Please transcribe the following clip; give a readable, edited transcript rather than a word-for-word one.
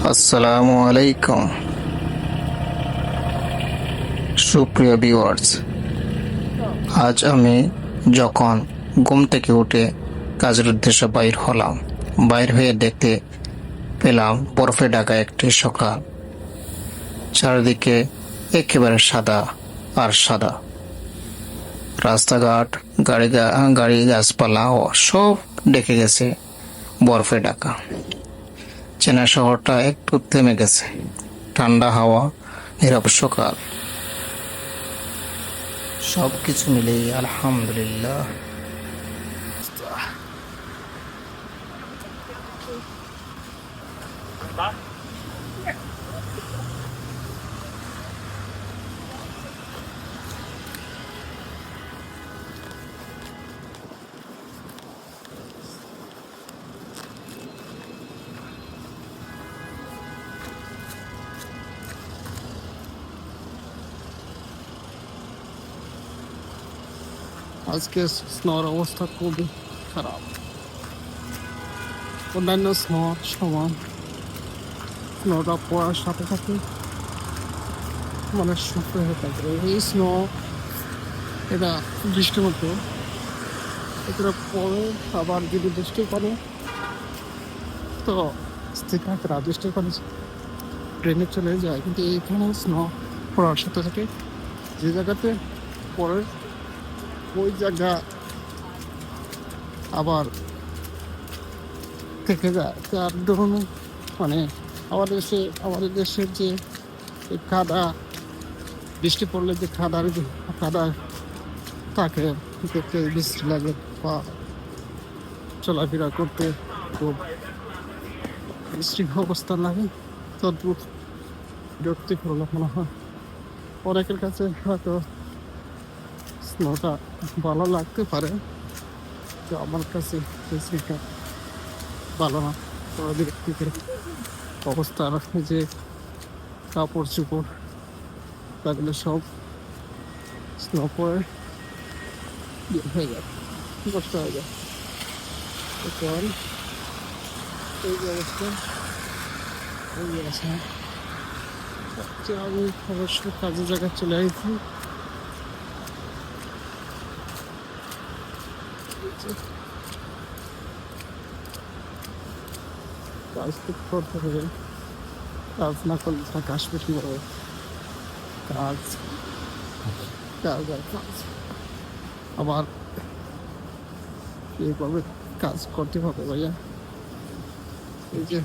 আসসালামু আলাইকুম সুপ্রিয় ভিউয়ার্স। আজ আমি যখন ঘুম থেকে উঠে কাজের উদ্দেশ্যে বাইর হলাম, বাইর হয়ে দেখতে পেলাম বরফে ঢাকা একটি সকাল। চারিদিকে একেবারে সাদা আর সাদা। রাস্তাঘাট, গাড়ি গাছপালা ও সব ঢেকে গেছে বরফে ঢাকা। চেনা শহরটা একটু থেমে গেছে। ঠান্ডা হাওয়া, নীরব সকাল, সবকিছু মিলিয়ে আলহামদুলিল্লাহ। আজকে স্নোর অবস্থা খুবই খারাপ। অন্যান্য স্নো সমান স্নোটা পড়ার সাথে সাথে মানে শুকনো হয়ে থাকে। এই স্নো এটা বৃষ্টির মতো এটা পরে আবার যদি বৃষ্টি পড়ে তো স্থির থাকে না, বৃষ্টির পানি ট্রেনে চলে যায়। কিন্তু এইখানে স্নো পড়ার সাথে সাথে যে জায়গাতে পরে ওই জায়গা আবার থেকে যায়। যার ধরুন মানে আমাদের দেশের যে এই কাদা, বৃষ্টি পড়লে যে কাদা থাকে, দেখতে বৃষ্টি লাগে বা চলাফেরা করতে খুব বৃষ্টি অবস্থা লাগে, তদ্রুপ বিরক্তিকর মনে হয় অনেকের কাছে। হয়তো স্নোটা ভালো লাগতে পারে, তো আমার কাছে বৃষ্টিটা ভালো না। বিরক্তিকর অবস্থা। যে কাপড় চোপড় থাকলে সব স্নো পরে হয়ে যায়, নষ্ট হয়ে যায়। এখন এই যে অবস্থা, এই যে অবস্থা, আমি অবশ্য কাজের জায়গায় চলে আসছি। কাজ তো করতে হবে, কাজ না করলে টাকা আসবে কিভাবে? কাজ কাজ আর কাজ, আবার এইভাবে কাজ করতে হবে ভাইয়া। এই যে